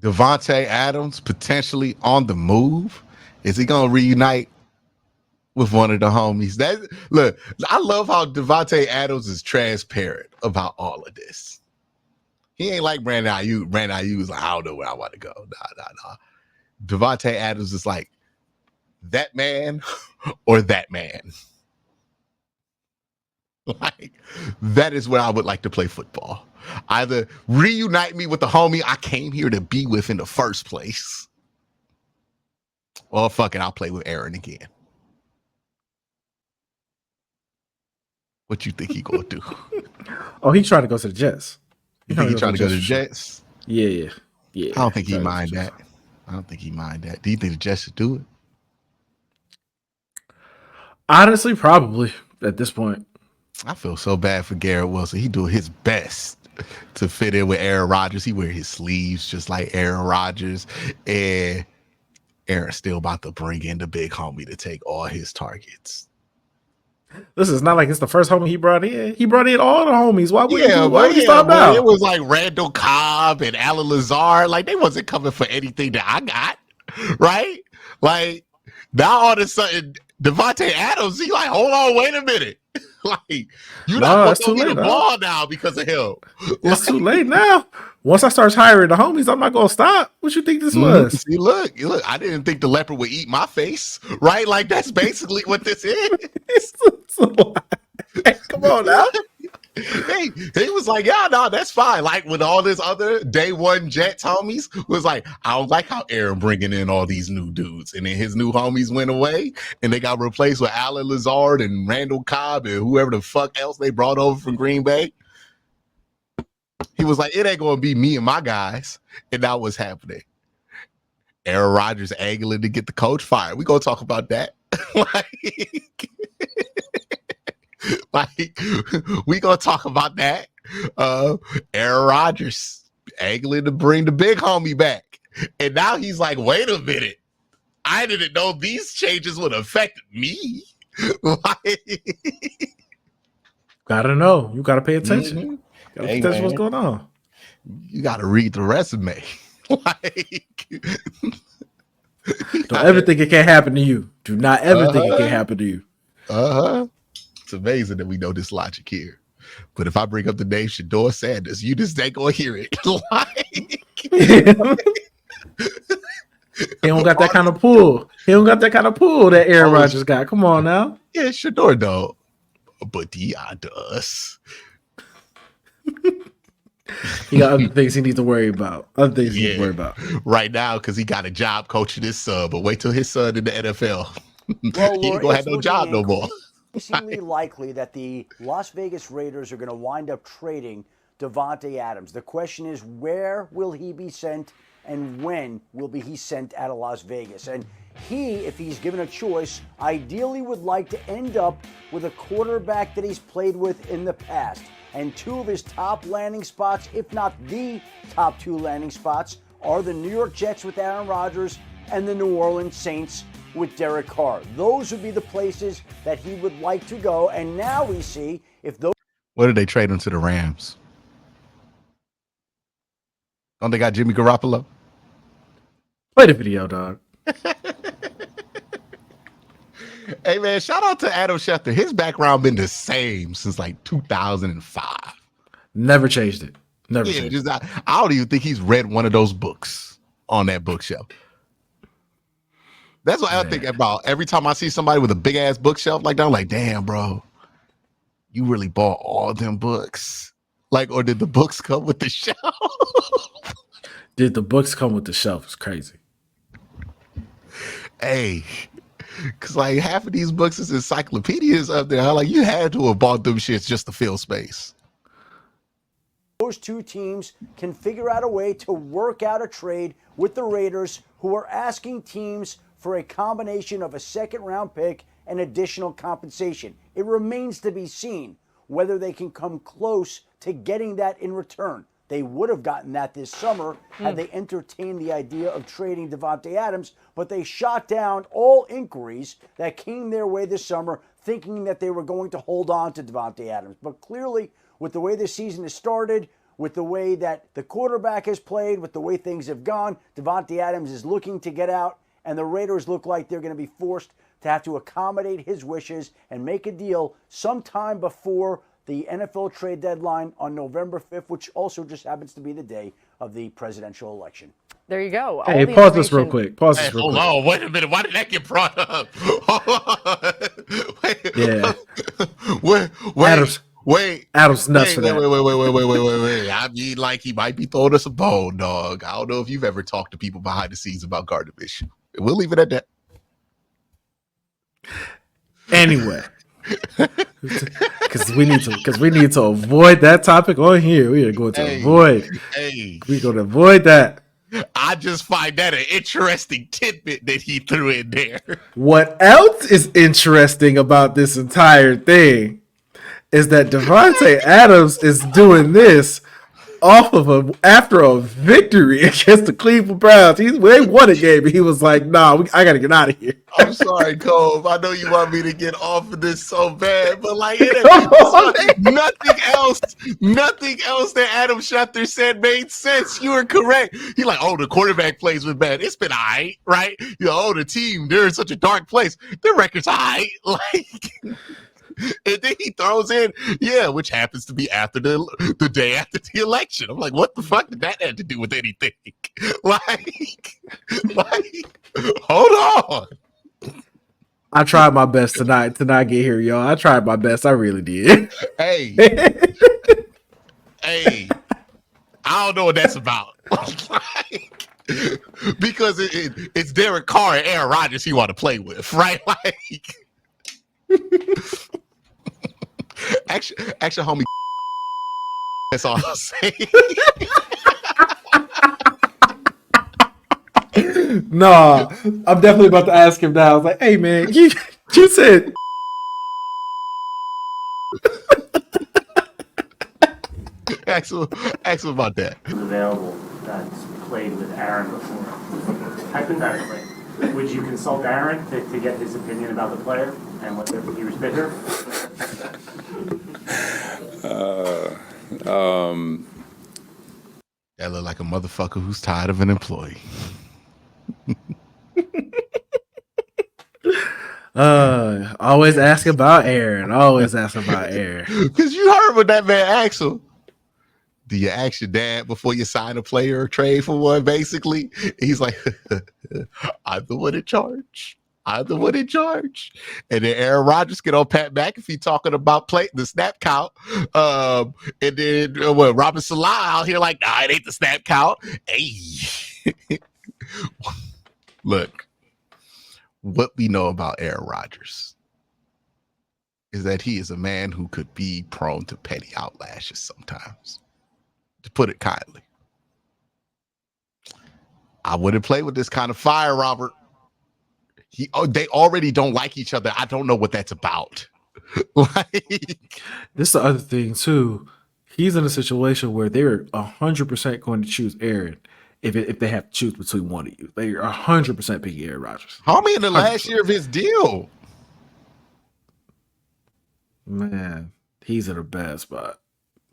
Davante Adams potentially on the move. Is he gonna reunite with one of the homies? That look, I love how Davante Adams is transparent about all of this. He ain't like Brandon Ayuk. Brandon Ayuk is like, I don't know where I want to go. Nah. Davante Adams is like that man or that man. Like that is where I would like to play football. Either reunite me with the homie I came here to be with in the first place, or fuck it, I'll play with Aaron again. What you think he gonna do? Oh, he tried to go to the Jets. You think he tried to go to the Jets? Yeah. I don't think he mind that. I don't think he mind that. Do you think the Jets should do it? Honestly, probably at this point. I feel so bad for Garrett Wilson. He doing his best to fit in with Aaron Rodgers. He wear his sleeves just like Aaron Rodgers, and Aaron's still about to bring in the big homie to take all his targets. This is not like it's the first homie he brought in. He brought in all the homies. Why would he stop now? It was like Randall Cobb and Alan Lazard. Like they wasn't coming for anything that I got, right? Like now all of a sudden Davante Adams, he like, hold on, wait a minute. Like you're not going to get the ball now because of him. It's too late now. Once I start hiring the homies, I'm not gonna stop. What you think this was? See, look. I didn't think the leopard would eat my face, right? Like that's basically what this is. Hey, come on now. Hey, he was like, yeah, no, that's fine. Like with all this other day one Jets homies was like, I don't like how Aaron bringing in all these new dudes. And then his new homies went away and they got replaced with Alan Lazard and Randall Cobb and whoever the fuck else they brought over from Green Bay. He was like, it ain't going to be me and my guys. And that was happening. Aaron Rodgers angling to get the coach fired. We going to talk about that. Like, we gonna talk about that. Aaron Rodgers angling to bring the big homie back, and now he's like, "Wait a minute, I didn't know these changes would affect me." Gotta know. You gotta pay attention. Mm-hmm. Gotta pay attention to what's going on. You gotta read the resume. Don't ever think it can't happen to you. Do not ever think it can't happen to you. It's amazing that we know this logic here. But if I bring up the name Shedeur Sanders, you just ain't gonna hear it. He don't got that kind of pull. He don't got that kind of pull that Aaron Rodgers got. Come on now. Yeah, Shedeur though. But Dion does. He got other things he needs to worry about. Right now, because he got a job coaching his son. But wait till his son in the NFL. Well, he ain't gonna have no job no more. Increasingly likely that the Las Vegas Raiders are going to wind up trading Davante Adams. The question is, where will he be sent and when will he sent out of Las Vegas? And he, if he's given a choice, ideally would like to end up with a quarterback that he's played with in the past. And two of his top landing spots, if not the top two landing spots, are the New York Jets with Aaron Rodgers and the New Orleans Saints with Derek Carr. Those would be the places that he would like to go. And now we see if those... What did they trade him to the Rams? Don't they got Jimmy Garoppolo? Play the video, dog. Hey, man, shout out to Adam Schefter. His background been the same since like 2005. Never changed it. Never changed it. I don't even think he's read one of those books on that bookshelf. That's what I think about every time I see somebody with a big ass bookshelf like that. I'm like, damn, bro, you really bought all them books. Like, or did the books come with the shelf? Did the books come with the shelf? It's crazy. Hey, because like half of these books is encyclopedias up there. Like, you had to have bought them shits just to fill space. Those two teams can figure out a way to work out a trade with the Raiders, who are asking teams for a combination of a second-round pick and additional compensation. It remains to be seen whether they can come close to getting that in return. They would have gotten that this summer had they entertained the idea of trading Davante Adams, but they shot down all inquiries that came their way this summer, thinking that they were going to hold on to Davante Adams. But clearly, with the way this season has started, with the way that the quarterback has played, with the way things have gone. Davante Adams is looking to get out, and the Raiders look like they're going to be forced to have to accommodate his wishes and make a deal sometime before the NFL trade deadline on November 5th, which also just happens to be the day of the presidential election. There you go. Hey, pause this real quick. Pause this real Hold quick. on, wait a minute. Why did that get brought up? Hold on. Wait. Yeah. Wait. Adam's nuts for that. Wait. I mean, like, he might be throwing us a bone, dog. I don't know if you've ever talked to people behind the scenes about Gardner Minshew. We'll leave it at that. Anyway, because we need to avoid that topic on here. We are going to avoid. We're going to avoid that. I just find that an interesting tidbit that he threw in there. What else is interesting about this entire thing is that Davante Adams is doing this off of after a victory against the Cleveland Browns. They won a game, and he was like, "Nah, I gotta get out of here." I'm sorry, Cole. I know you want me to get off of this so bad, but like nothing else that Adam Schefter said made sense. You were correct. He like, the quarterback plays was bad. It's been all right? The team, they're in such a dark place. Their record's all right. Like, and then he throws in, which happens to be after the day after the election. I'm like, what the fuck did that have to do with anything? like, hold on. I tried my best tonight to not get here, y'all. I tried my best. I really did. Hey, I don't know what that's about. Because it's Derek Carr and Aaron Rodgers he want to play with, right? Like, actually, homie, that's all I'll say. Nah, I'm definitely about to ask him now. I was like, hey, man, you said. Ask him about that. Available that's played with Aaron before. Hypothetically, would you consult Aaron to get his opinion about the player and what if he was bitter? That look like a motherfucker who's tired of an employee. Always ask about Aaron. Because you heard what that man asked him. Do you ask your dad before you sign a player or trade for one, basically? He's like, I'm the one in charge. And then Aaron Rodgers get on Pat McAfee talking about the snap count. And then Robert Salah out here like, nah, it ain't the snap count. Hey. Look, what we know about Aaron Rodgers is that he is a man who could be prone to petty outlashes sometimes, to put it kindly. I wouldn't play with this kind of fire, Robert. They already don't like each other. I don't know what that's about. This is the other thing too. He's in a situation where they're 100% going to choose Aaron if they have to choose between one of you. They're 100% picking Aaron Rodgers. Homie, in the last year of his deal, man, he's in a bad spot.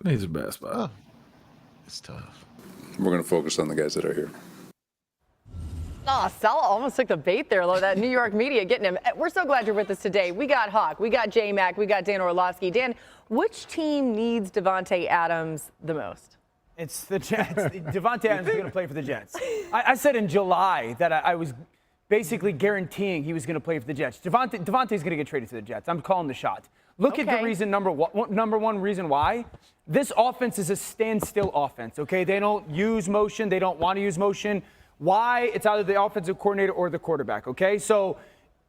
It's tough. We're going to focus on the guys that are here. Sala almost took the bait there, though. That New York media getting him. We're so glad you're with us today. We got Hawk, we got J-Mac, we got Dan Orlovsky. Dan, which team needs Davante Adams the most? It's the Jets. Davante Adams is going to play for the Jets. I said in July that I was basically guaranteeing he was going to play for the Jets. Davante's going to get traded to the Jets. I'm calling the shot. Look at the reason, number one reason why. This offense is a standstill offense, okay? They don't use motion. They don't want to use motion. Why? It's either the offensive coordinator or the quarterback, okay? So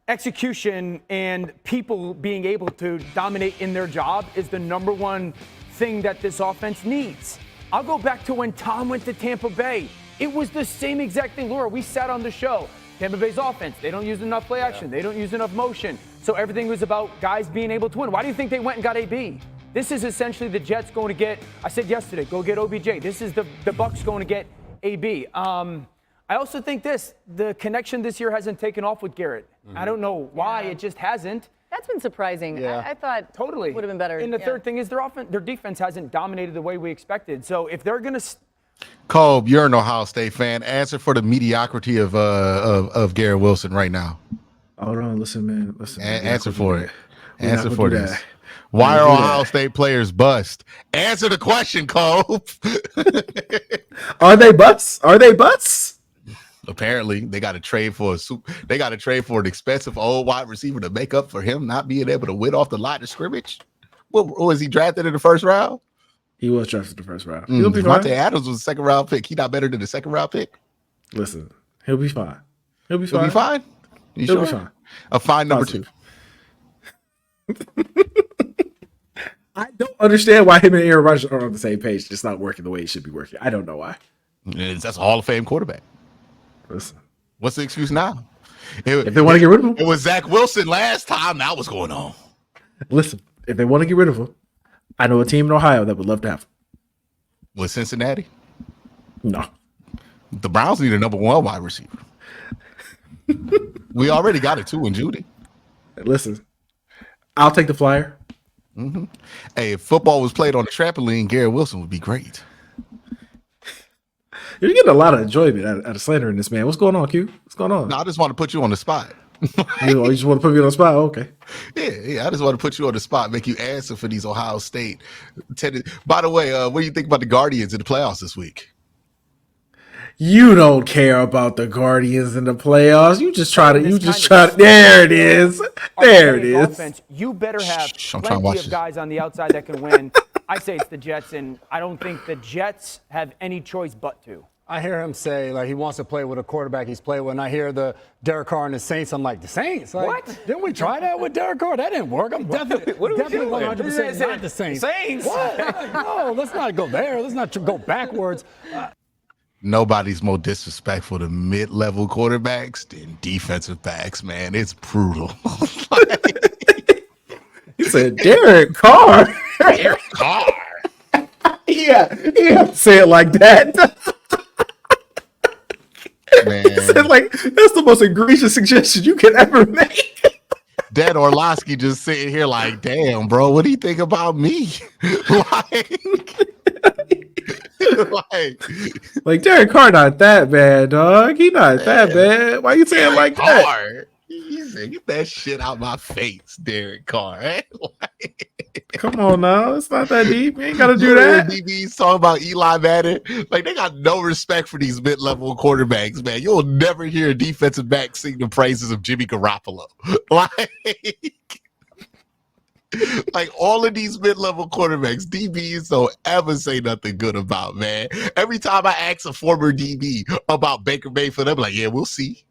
execution and people being able to dominate in their job is the number one thing that this offense needs. I'll go back to when Tom went to Tampa Bay. It was the same exact thing. Laura, we sat on the show. Tampa Bay's offense, they don't use enough play action. They don't use enough motion. So everything was about guys being able to win. Why do you think they went and got AB? This is essentially the Jets going to get, I said yesterday, go get OBJ. This is the Bucks going to get AB. I also think the connection this year hasn't taken off with Garrett. I don't know why, it just hasn't. That's been surprising. Yeah. I thought Totally would have been better. And the third thing is their defense hasn't dominated the way we expected. So if they're going to Kolb, you're an Ohio State fan. Answer for the mediocrity of Garrett Wilson right now. Hold on, listen, man. Listen. Answer for it. We're not Answer gonna for do this. that. Why We're are not gonna do Ohio that. State players bust? Answer the question, Kolb. Are they butts? Are they butts? Apparently, they got to trade for an expensive old wide receiver to make up for him not being able to win off the line of scrimmage. What was he drafted in the first round? He was drafted the first round. He'll be fine. Davante Adams was a second round pick. He not better than the second round pick. Listen, he'll be fine. He'll be He'll fine. be fine. You He'll sure? be fine. A fine number Positive. 2. I don't understand why him and Aaron Rodgers are on the same page. It's not working the way it should be working. I don't know why. That's a Hall of Fame quarterback. Listen, What's the excuse now? if they want to get rid of him, It was Zach Wilson last time. Now what's going on? listen. If they want to get rid of him, I know a team in Ohio that would love to have him. Was Cincinnati? No, The Browns need a number 1 wide receiver. We already got a 2 in Judy. listen. I'll take the flyer. Hey, if football was played on a trampoline, Garrett Wilson would be great. You're getting a lot of enjoyment out of slandering this man. What's going on, Q? What's going on? No, I just want to put you on the spot. You just want to put me on the spot? Okay. Yeah, I just want to put you on the spot, make you answer for these Ohio State. By the way, what do you think about the Guardians in the playoffs this week? You don't care about the Guardians in the playoffs. You just try to. You This just kind try of to. There it is. There it playing is. offense, you better have Shh, I'm trying to watch plenty of this. guys on the outside that can win. I say it's the Jets, and I don't think the Jets have any choice but to. I hear him say like he wants to play with a quarterback he's played with. And I hear the Derek Carr and the Saints. I'm like, the Saints? Like, What? Didn't we try that with Derek Carr? That didn't work. I'm definitely 100% not the Saints. Saints? What? No, let's not go there. Let's not go backwards. Nobody's more disrespectful to mid-level quarterbacks than defensive backs, man. It's brutal. He said, Derek Carr. Derek Carr. Yeah, he have to say it like that. Man, He said, like, that's the most egregious suggestion you could ever make. Dan Orlovsky just sitting here like, damn, bro, what do you think about me? Like, Derek Carr not that bad, dog. He not that bad. Why you saying like that? Carr. He said, get that shit out my face, Derek Carr. Come on now. It's not that deep. You ain't got to do You hear that. DBs talking about Eli Manning. Like, they got no respect for these mid-level quarterbacks, man. You'll never hear a defensive back sing the praises of Jimmy Garoppolo. Like all of these mid-level quarterbacks, DBs don't ever say nothing good about, man. Every time I ask a former DB about Baker Mayfield, they're like, yeah, we'll see.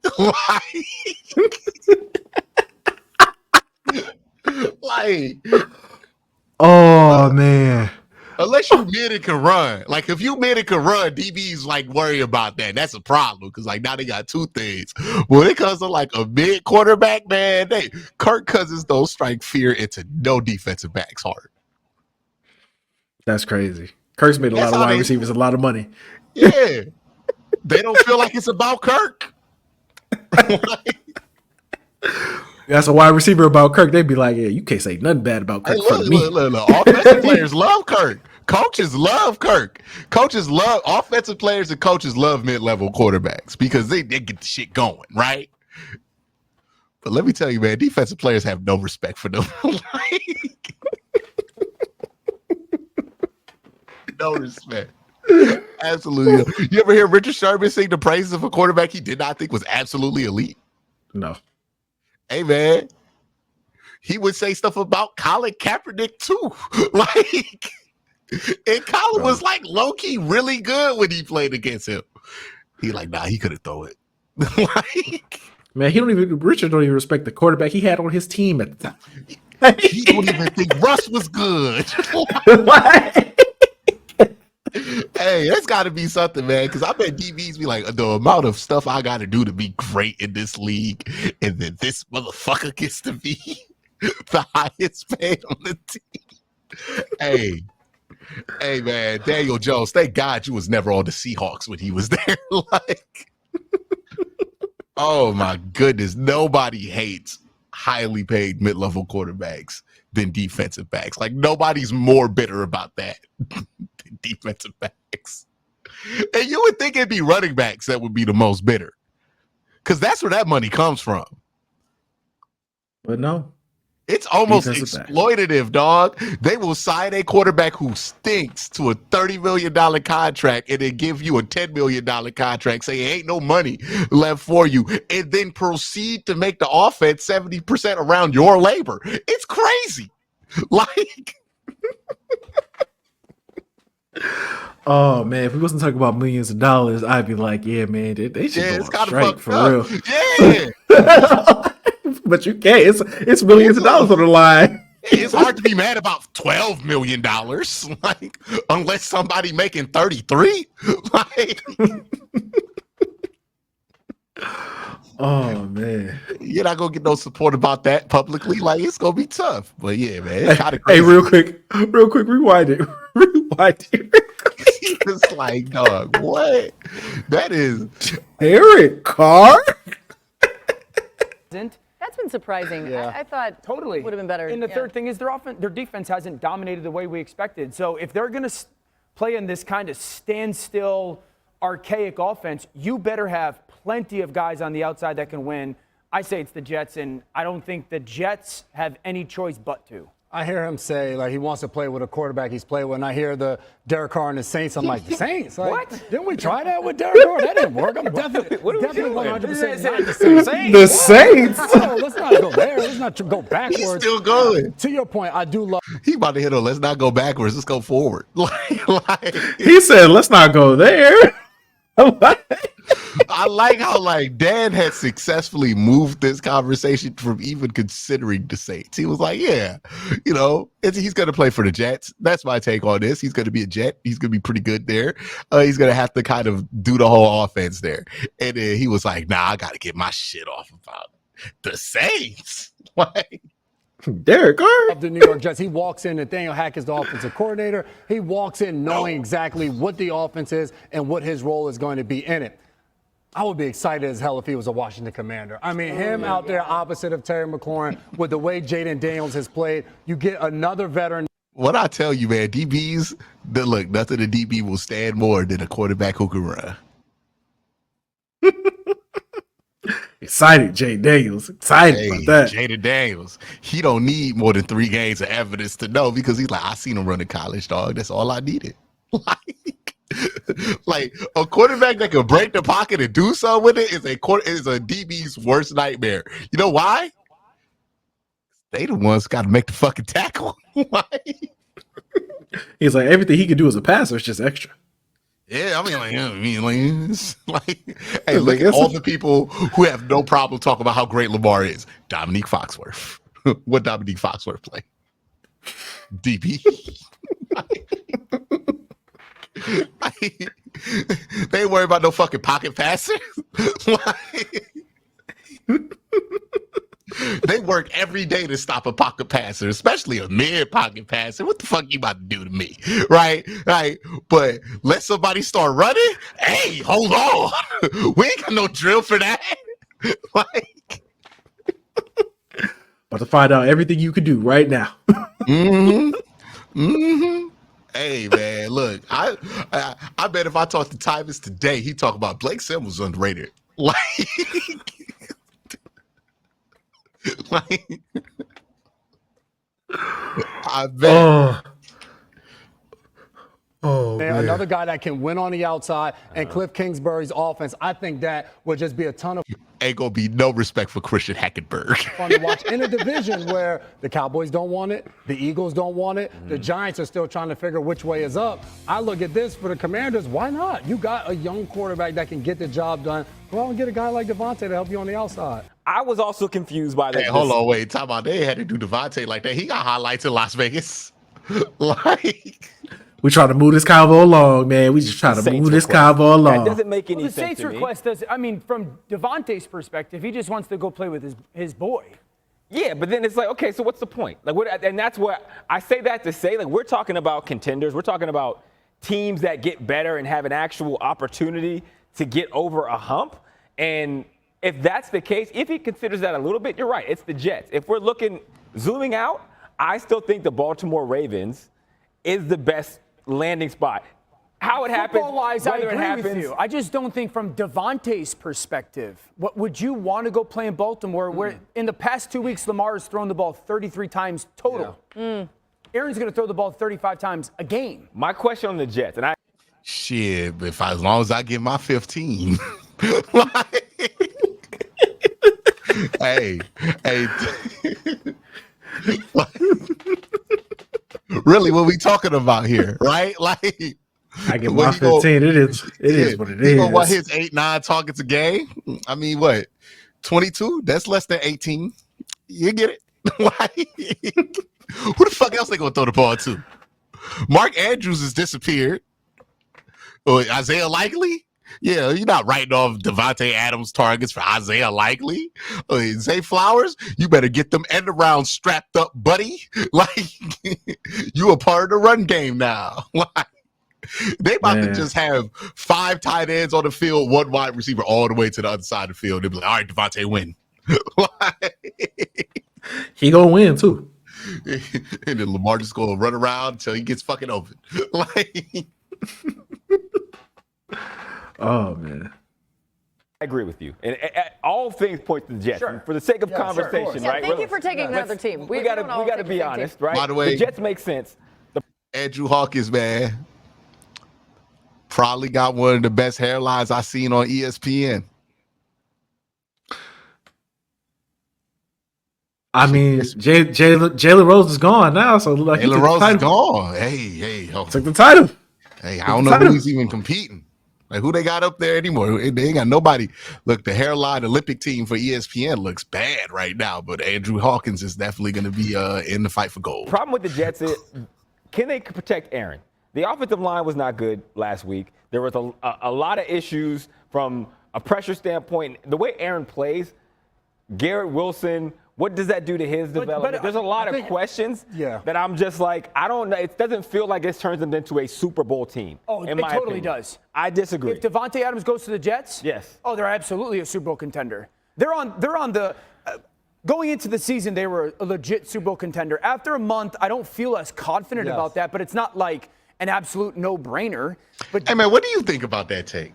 like, Oh, man. unless you mid and can run. Like, if you mid and can run, DBs like worry about that. That's a problem because like now they got 2 things. But when it comes to like a mid quarterback, man, Kirk Cousins don't strike fear into no defensive back's heart. That's crazy. Kirk's made a That's lot of how wide they- receivers a lot of money. Yeah, they don't feel like it's about Kirk. That's a wide receiver about Kirk. They'd be like, yeah, you can't say nothing bad about Kirk Hey, in front of me. look. Offensive players love Kirk. Coaches love Kirk. Offensive players and coaches love mid-level quarterbacks because they get the shit going, right? But let me tell you, man, defensive players have no respect for them. No respect. Absolutely. You ever hear Richard Sherman sing the praises of a quarterback he did not think was absolutely elite? No. Hey, man, he would say stuff about Colin Kaepernick too. Like, and Colin was like low-key really good when he played against him. He like, nah, he couldn't throw it. Like, Man, Richard don't even respect the quarterback he had on his team at the time. he don't even think Russ was good. What? Hey, that's got to be something, man. Because I bet DBs be like, the amount of stuff I got to do to be great in this league, and then this motherfucker gets to be the highest paid on the team. Hey, man, Daniel Jones. Thank God you was never on the Seahawks when he was there. Like, oh my goodness, nobody hates highly paid mid-level quarterbacks than defensive backs. Like nobody's more bitter about that than defensive backs. And you would think it'd be running backs that would be the most bitter, because that's where that money comes from. But no. It's almost Defensive back. exploitative, dog. They will sign a quarterback who stinks to a $30 million contract and then give you a $10 million contract, say ain't no money left for you, and then proceed to make the offense 70% around your labor. It's crazy. Like, Oh man, if we wasn't talking about millions of dollars, I'd be like, yeah, man, they should yeah, go it's on kind of strike fucked for up. real. Yeah. But you can't. It's millions of dollars on the line. It's hard to be mad about $12 million, like, unless somebody making 33. Like, Oh man. you're not gonna get no support about that publicly. Like, it's gonna be tough. But yeah, man, it's kind of Hey, crazy. real quick, rewind it. Rewind it. It's like, dog, what? That is Eric Carr? That's been surprising. Yeah. I thought Totally. would have been better. And the Yeah. third thing is their defense hasn't dominated the way we expected. So if they're going to play in this kind of standstill, archaic offense, you better have plenty of guys on the outside that can win. I say it's the Jets, and I don't think the Jets have any choice but to. I hear him say, like, he wants to play with a quarterback he's played with. And I hear the Derek Carr and the Saints. I'm like, the Saints? Like, What? Didn't we try that with Derek Carr? That didn't work. I'm definitely 100% not the Saints. The Saints? No, let's not go there. Let's not go he's backwards. still going. To your point, I do love He about to hit on. Let's not go backwards. Let's go forward. Like He said, let's not go there. I like how like Dan had successfully moved this conversation from even considering the Saints. He was like, yeah, you know, he's going to play for the Jets. That's my take on this. He's going to be a Jet. He's going to be pretty good there. He's going to have to kind of do the whole offense there. And then he was like, nah, I got to get my shit off about the Saints. Like, Derek Carr? the New York Jets. He walks in, Nathaniel Hackett's the offensive coordinator. He walks in knowing exactly what the offense is and what his role is going to be in it. I would be excited as hell if he was a Washington Commander. I mean, him out there opposite of Terry McLaurin with the way Jaden Daniels has played, you get another veteran. what I tell you, man, DBs, look, nothing a DB will stand more than a quarterback who can run. Excited, Jay Daniels. Excited about that. Jaden Daniels, he don't need more than 3 games of evidence to know, because he's like, I seen him run in college, dog. That's all I needed. Like a quarterback that can break the pocket and do something with it is a DB's worst nightmare. You know why? They the ones got to make the fucking tackle. Like, He's like, everything he can do as a passer is just extra. yeah, it's like, hey, look Like, at all the people who have no problem talking about how great Lamar is. Dominique Foxworth. What Dominique Foxworth play? DB. Like, they ain't worry about no fucking pocket passer. Like, they work every day to stop a pocket passer, especially a mid pocket passer. What the fuck you about to do to me, right? Right? But let somebody start running. Hey, hold on. We ain't got no drill for that. Like, About to find out everything you can do right now. Hey man, look, I bet if I talk to Tyvus today, he talk about Blake Simmons underrated. Like, like, I bet. Oh, man. Another guy that can win on the outside, and Cliff Kingsbury's offense, I think that would just be a ton of Ain't gonna be no respect for Christian Hackenberg. fun to watch in a division where the Cowboys don't want it, the Eagles don't want it, the Giants are still trying to figure which way is up. I look at this for the Commanders, why not? You got a young quarterback that can get the job done. Go out and get a guy like Davante to help you on the outside. I was also confused by that. Hey, hold on, wait. Talk about they had to do Davante like that. He got highlights in Las Vegas. Like, We trying to move this convo along, man. We just trying to Saints move this request. convo along. That doesn't make any Well, the sense Saints to me. request does. I mean, from Davante's perspective, he just wants to go play with his boy. Yeah, but then it's like, okay, so what's the point? Like, what? And that's what I say that to say, like, we're talking about contenders. We're talking about teams that get better and have an actual opportunity to get over a hump. And if that's the case, if he considers that a little bit, you're right. It's the Jets. If we're zooming out, I still think the Baltimore Ravens is the best landing spot. How it happens, Football-wise, I whether it agree happens. with you. I just don't think from Davante's perspective, what would you want to go play in Baltimore where in the past 2 weeks, Lamar has thrown the ball 33 times total. Aaron's going to throw the ball 35 times a game. My question on the Jets, and Shit, as long as I get my 15. Like, hey. Really, what we talking about here, right? Like, I get my 15. It is what it is. You know what his 8-9 targets a game? I mean, what? 22? That's less than 18. You get it? Like, who the fuck else they gonna throw the ball to? Mark Andrews has disappeared. Isaiah Likely? Yeah, you're not writing off Davante Adams targets for Isaiah Likely. Zay Flowers, you better get them end around strapped up, buddy. Like, you a part of the run game now. Like, they about to just have 5 tight ends on the field, 1 wide receiver all the way to the other side of the field. They'll be like, all right, Davante, win. He gonna win too. And then Lamar just gonna run around until he gets fucking open. Like, oh man, I agree with you. And all things point to the Jets. Sure. For the sake of conversation, Yeah, right? thank you for taking another team. We gotta be honest, right? By the way, the Jets make sense. Andrew Hawkins, man, probably got one of the best hairlines I seen on ESPN. I mean, Jalen Rose is gone now, so like Jalen Rose is gone. Hey, took the title. Hey, I don't know who's even competing. Like, who they got up there anymore? They ain't got nobody. Look, the hairline Olympic team for ESPN looks bad right now, but Andrew Hawkins is definitely going to be in the fight for gold. Problem with the Jets is, can they protect Aaron? The offensive line was not good last week. There was a lot of issues from a pressure standpoint. The way Aaron plays, Garrett Wilson, what does that do to his development? There's a lot of questions that I'm just like, I don't know. It doesn't feel like this turns them into a Super Bowl team. Oh, it totally does. I disagree. If Davante Adams goes to the Jets, yes. Oh, they're absolutely a Super Bowl contender. They're on the going into the season, they were a legit Super Bowl contender. After a month, I don't feel as confident about that, but it's not like an absolute no-brainer. But hey, man, what do you think about that take?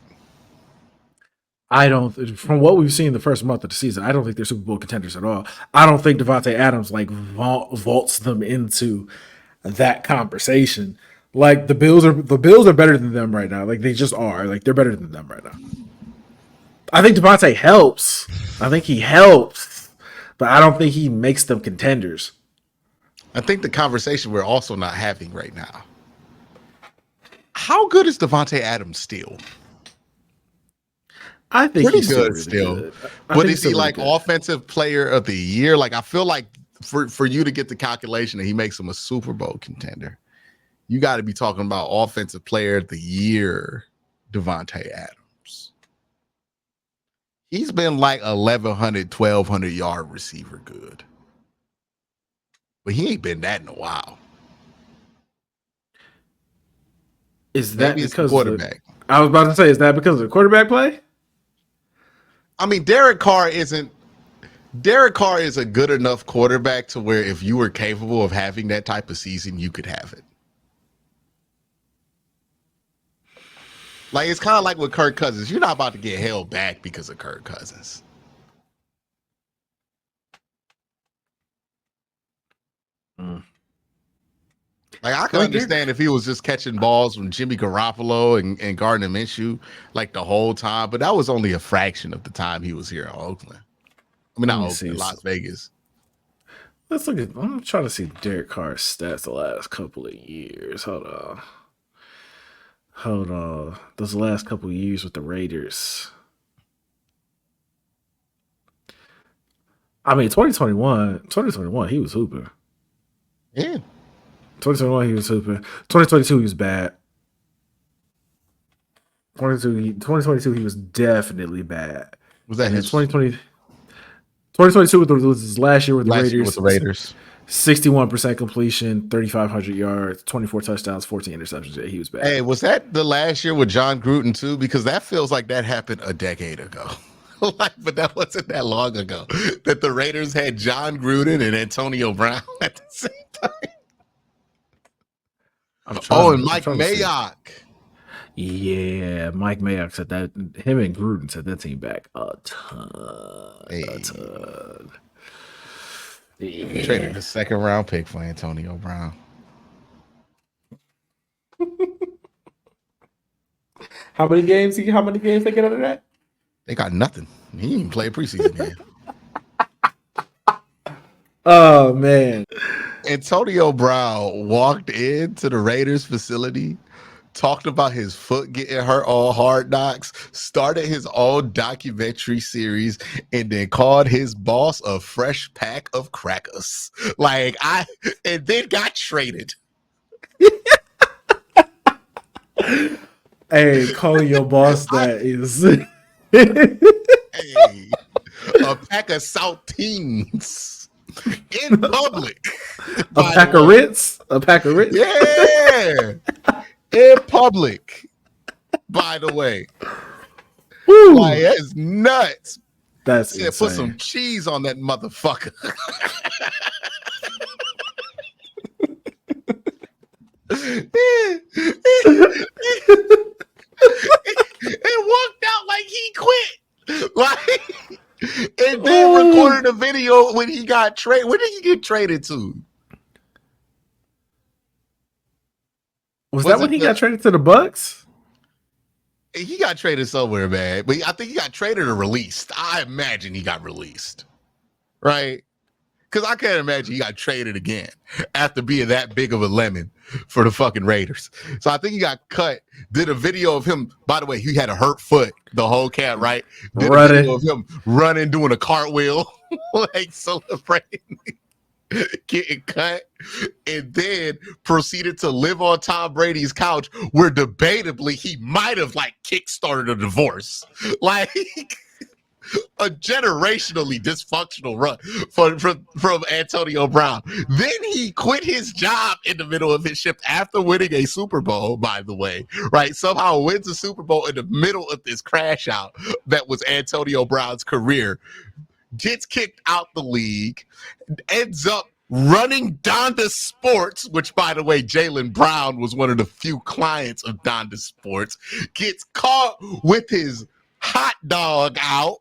I don't, from what we've seen the first month of the season, I don't think they're Super Bowl contenders at all. I don't think Davante Adams like vaults them into that conversation. Like the Bills are better than them right now. Like they just are. Like they're better than them right now. I think Davante helps. I think he helps, but I don't think he makes them contenders. I think the conversation we're also not having right now. How good is Davante Adams still? I think pretty he's good really still. Good. But is he really like good. offensive player of the year? Like I feel like for you to get the calculation that he makes him a Super Bowl contender, you got to be talking about offensive player of the year, Davante Adams. He's been like 1,100, 1,200 yard receiver good. But he ain't been that in a while. Is that Maybe it's because the quarterback? I was about to say, is that because of the quarterback play? I mean, Derek Carr is a good enough quarterback to where if you were capable of having that type of season, you could have it. Like, it's kind of like with Kirk Cousins. You're not about to get held back because of Kirk Cousins. Like, I can understand if he was just catching balls from Jimmy Garoppolo and Gardner Minshew like the whole time, but that was only a fraction of the time he was here in Oakland. I mean, not Oakland, Las Vegas. Let's look at. I'm trying to see Derek Carr's stats the last couple of years. Hold on. Those last couple of years with the Raiders. I mean, 2021, he was hooping. Yeah. 2021, he was hooping. 2022, he was bad. 2022, he was definitely bad. Was that his 2022 was his last year with the Raiders. Year with the Raiders. 61% completion, 3,500 yards, 24 touchdowns, 14 interceptions. Yeah, he was bad. Hey, was that the last year with John Gruden too? Because that feels like that happened a decade ago. Like, but that wasn't that long ago that the Raiders had John Gruden and Antonio Brown at the same time. And Mike Mayock. Yeah, Mike Mayock said that. Him and Gruden said that team back a ton. A ton. Yeah. Traded the 2nd round pick for Antonio Brown. How many games they get out of that? They got nothing. He didn't even play a preseason game. Oh man. Antonio Brown walked into the Raiders facility, talked about his foot getting hurt on Hard Knocks, started his own documentary series, and then called his boss a fresh pack of crackers. And then got traded. Hey, calling your boss that is Hey, a pack of saltines in public. a pack of Ritz. A pack of Ritz. Yeah, in public. By the way, Woo. like that's nuts. That's Yeah, insane. put some cheese on that motherfucker. It walked out like he quit. Like, and then recorded a video when he got traded. Where did he get traded to? Was that when he got traded to the Bucks? He got traded somewhere, man. But I think he got traded or released. I imagine he got released. Right? Because I can't imagine he got traded again after being that big of a lemon for the fucking Raiders. So I think he got cut. Did a video of him. By the way, he had a hurt foot the whole cat, right? Did a video of him running, doing a cartwheel, like celebrating, getting cut, and then proceeded to live on Tom Brady's couch, where debatably he might have like kickstarted a divorce. Like, a generationally dysfunctional run from Antonio Brown. Then he quit his job in the middle of his shift after winning a Super Bowl, by the way, right? Somehow wins a Super Bowl in the middle of this crash out that was Antonio Brown's career. Gets kicked out the league, ends up running Donda Sports, which, by the way, Jaylen Brown was one of the few clients of Donda Sports, gets caught with his hot dog out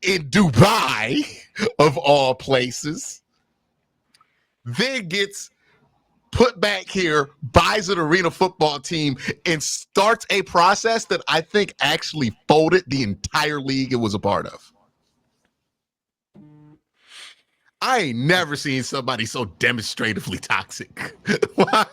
in Dubai, of all places, then gets put back here, buys an arena football team, and starts a process that I think actually folded the entire league it was a part of. I ain't never seen somebody so demonstratively toxic. My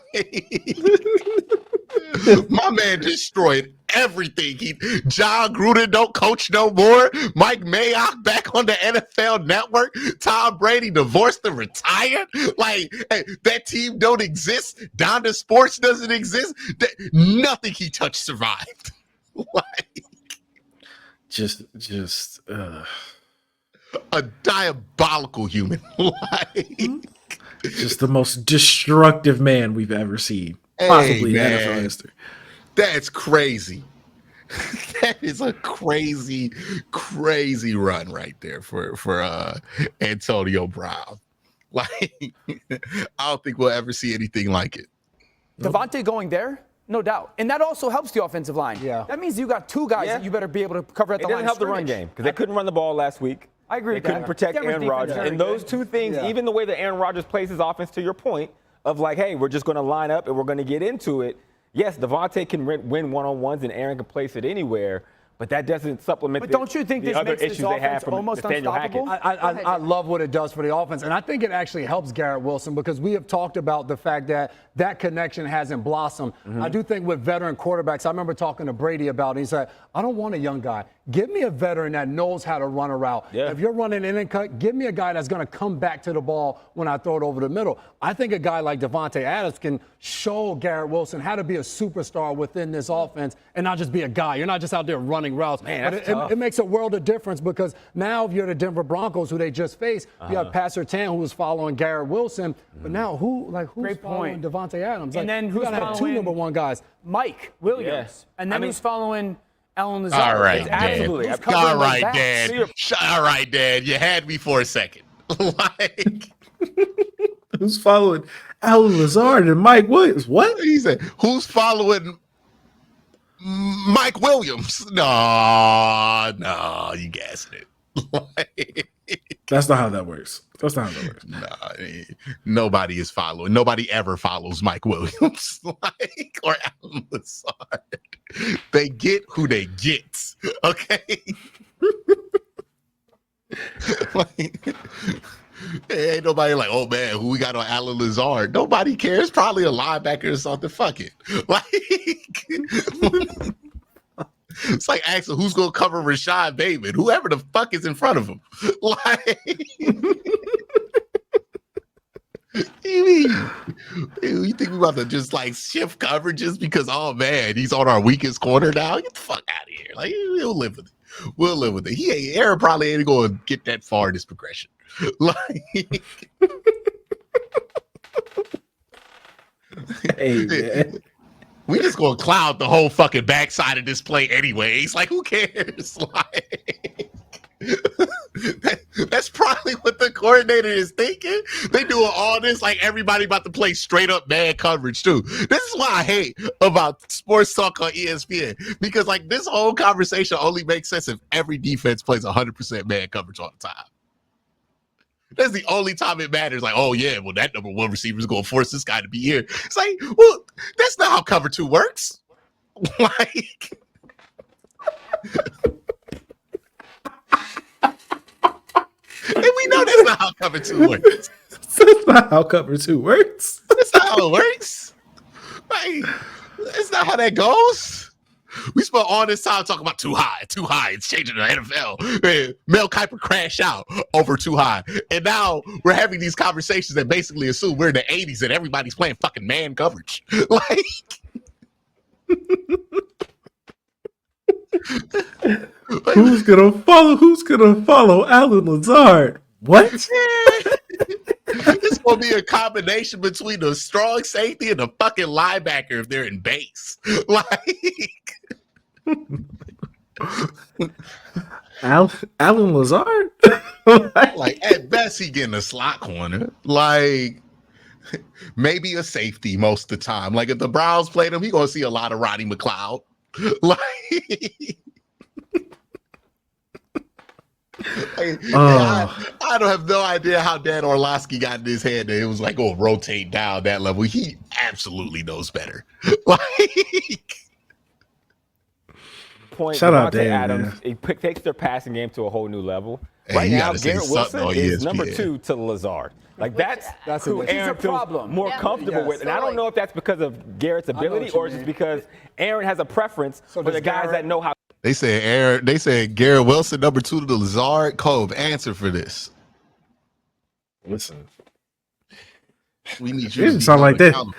man destroyed everything. John Gruden don't coach no more. Mike Mayock back on the NFL Network. Tom Brady divorced and retired. Like, hey, that team don't exist. Donda Sports doesn't exist. Nothing he touched survived. Like, just a diabolical human. Like, just the most destructive man we've ever seen. Possibly in NFL history. That's crazy. That is a crazy, crazy run right there for Antonio Brown. Like, I don't think we'll ever see anything like it. Davante going there, no doubt. And that also helps the offensive line. Yeah. That means you got two guys that you better be able to cover at the It line. doesn't help the run game because they couldn't run the ball last week. I agree They with couldn't that. protect Denver's Aaron defense Rodgers. very And those good. two things, even the way that Aaron Rodgers plays his offense, to your point, of like, hey, we're just going to line up and we're going to get into it. Yes, Davante can win one-on-ones and Aaron can place it anywhere, but that doesn't supplement But don't you think the this other makes this issues they have offense from almost Nathaniel unstoppable? Hackett. I love what it does for the offense, and I think it actually helps Garrett Wilson because we have talked about the fact that that connection hasn't blossomed. I do think with veteran quarterbacks, I remember talking to Brady about it. He said, I don't want a young guy. Give me a veteran that knows how to run a route. Yeah. If you're running in and cut, give me a guy that's going to come back to the ball when I throw it over the middle. I think a guy like Davante Adams can show Garrett Wilson how to be a superstar within this offense and not just be a guy. You're not just out there running routes. Man, that's But tough. it makes a world of difference because now if you're the Denver Broncos, who they just faced, you have Pat Surtain, who was following Garrett Wilson. But now who's Great following point. Davante Adams? And then you who's gotta have two following number one guys. Mike Williams. Yeah. And then I mean- who's following Alan Lazard. All right, It's Dad. absolutely. Who's covering All those right, backs? Dad. All right, Dad. You had me for a second. Like, Who's following Alan Lazard and Mike Williams? What? he said, who's following Mike Williams? No, you gassing it. Like, That's not how that works. That's not how that works. nobody is following. Nobody ever follows Mike Williams, like, or Alan Lazard. They get who they get. Okay. Like, ain't nobody like, oh man, who we got on Alan Lazard? Nobody cares. Probably a linebacker or something. Fuck it. Like, it's like asking who's gonna cover Rashad Bateman, whoever the fuck is in front of him. Like, you think we about to just like shift coverages because, oh man, he's on our weakest corner now? Get the fuck out of here. Like, we'll live with it. We'll live with it. Aaron probably ain't gonna get that far in this progression. Like, Hey, man. we just gonna cloud the whole fucking backside of this play anyways. Like, who cares? Like, that's probably what the coordinator is thinking. They doing all this like everybody about to play straight up man coverage too. This is what I hate about sports talk on ESPN, because like this whole conversation only makes sense if every defense plays 100% man coverage all the time. That's the only time it matters. Like, oh yeah, well that number one receiver is going to force this guy to be here. It's like, well, that's not how cover two works. Like, and we know that's not how cover two works. That's not how cover two works. That's not how it works. Like, that's not how that goes. We spent all this time talking about too high. It's changing the NFL. Man, Mel Kiper crashed out over too high. And now we're having these conversations that basically assume we're in the 80s and everybody's playing fucking man coverage. Like, Who's gonna follow Alan Lazard? What? it's gonna be a combination between the strong safety and the fucking linebacker if they're in base. Like, Alan Lazard? like at best he getting a slot corner. Like, maybe a safety most of the time. Like, if the Browns played him, he gonna see a lot of Rodney McLeod. Like, I don't have no idea how Dan Orlovsky got in his head that it was like, oh, rotate down that level. He absolutely knows better. Like, point. Shout out Davante Dan, Adams. man. He takes their passing game to a whole new level. Hey, Right you now, gotta say Garrett something Wilson on is ESPN. number 2 to Lazard. Like that's who Which is Aaron a feels problem. more Yeah. comfortable Yes. with. And I don't know if that's because of Garrett's ability what you or just mean. because Aaron has a preference for does the guys Garrett- that know how. They said Garrett Wilson number 2 to Lazard. Cove, answer for this. Listen, We need it you to just be sound like that. accountable.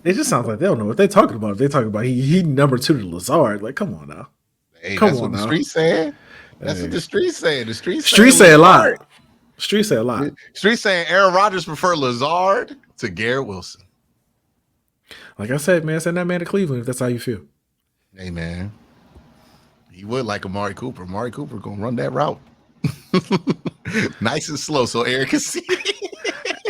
It just sounds like they don't know what they're talking about. They talking about he number 2 to Lazard. Like, come on now. Hey, Come that's on what the now. streets saying. That's Hey. what the streets saying. The streets Street say a lot. Street say a lot. Streets saying Aaron Rodgers prefer Lazard to Garrett Wilson. Like I said, man, send that man to Cleveland if that's how you feel. Hey man, he would like Amari Cooper. Amari Cooper gonna run that route, nice and slow, so Aaron can see.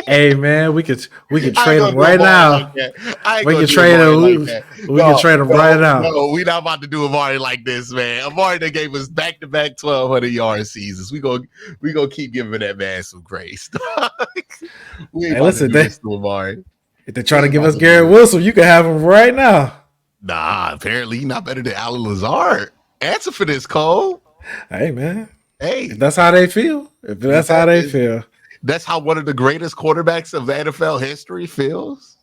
Hey man, we could I ain't trade gonna him do right Amari now. like that. I ain't We gonna can do trade Amari him. like that. We can trade him right now. No, we not about to do Amari like this, man. Amari that gave us back-to-back 1,200-yard seasons. We gonna keep giving that man some grace. We ain't Hey, about listen, to do this to Amari. If they're trying to give us Garrett Wilson, you can have him right now. Nah, apparently he's not better than Alan Lazard. Answer for this, Cole. Hey man, Hey, if that's how they feel. If that's how they feel. that's how one of the greatest quarterbacks of NFL history feels.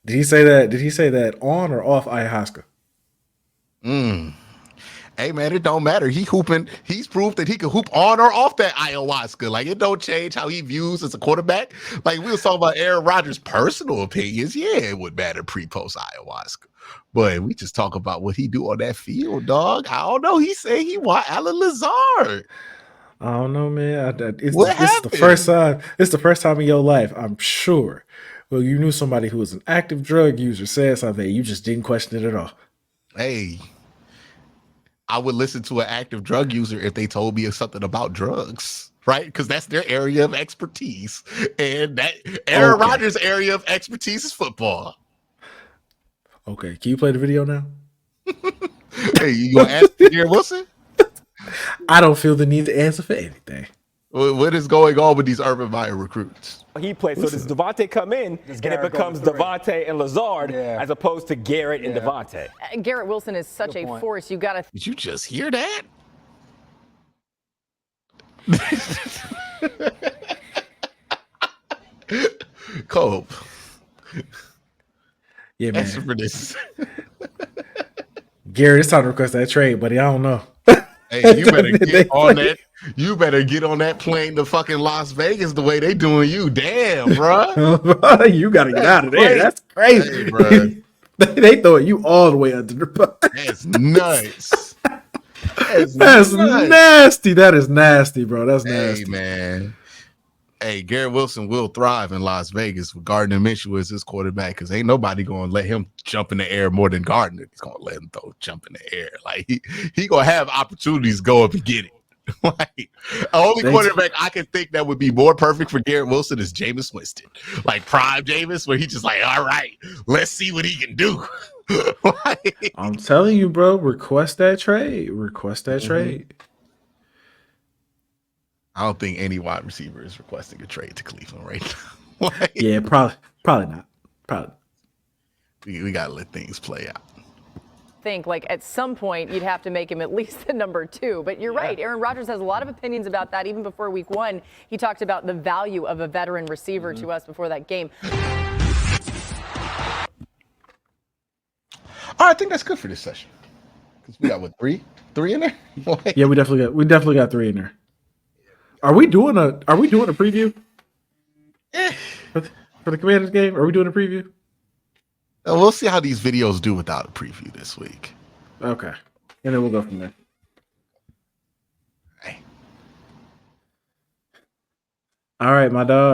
Did he say that? Did he say that on or off ayahuasca? Hey man, it don't matter. He's proved that he can hoop on or off that ayahuasca. Like, it don't change how he views as a quarterback. Like, we was talking about Aaron Rodgers' personal opinions. Yeah, it would matter pre-post ayahuasca. But we just talk about what he do on that field, dog. I don't know. He said he want Alan Lazard. I don't know, man. It's What the happened? first time. It's the first time in your life, I'm sure. Well, you knew somebody who was an active drug user said something. You just didn't question it at all. Hey, I would listen to an active drug user if they told me something about drugs, right? Because that's their area of expertise, and that Aaron Okay. Rodgers' area of expertise is football. Okay, can you play the video now? Hey, you gonna ask Garrett Wilson? I don't feel the need to answer for anything. What is going on with these Urban Meyer recruits? He plays. So does Devontae come in, and it Garrett go becomes to three? Devontae and Lazard Yeah. as opposed to Garrett and Yeah. Devontae? Garrett Wilson is such Good a point. force. You got to Did you just hear that? Cope, Yeah, man. answer for this. Garrett, it's time to request that trade, buddy. I don't know. Hey, you better They get on play. that. You better get on that plane to fucking Las Vegas the way they doing you. Damn, bruh. You got to get out of there. Crazy. That's crazy. Hey, bruh. They throwing you all the way under the bus. That's nuts. That's nuts. nasty. That is nasty, bro. That's Hey, nasty. man. Hey, Garrett Wilson will thrive in Las Vegas with Gardner Minshew as his quarterback because ain't nobody going to let him jump in the air more than Gardner. He's going to let him jump in the air. Like, he going to have opportunities to go up and get it. Like, the only quarterback I can think that would be more perfect for Garrett Wilson is Jameis Winston. Like, prime Jameis, where he just like, all right, let's see what he can do. Like, I'm telling you, bro. Request that trade. Request that trade. I don't think any wide receiver is requesting a trade to Cleveland right now. Like, Yeah, probably not. Probably. we got to let things play out. think like at some point you'd have to make him at least the number 2. But you're right. Aaron Rodgers has a lot of opinions about that. Even before week 1, he talked about the value of a veteran receiver to us before that game. All right, I think that's good for this session. Because we got what, three in there? Like, Yeah, we definitely got 3 in there. Are we doing a preview? For the Commanders game? Are we doing a preview? we'll see how these videos do without a preview this week. Okay. And then we'll go from there. Hey. All right, my dog.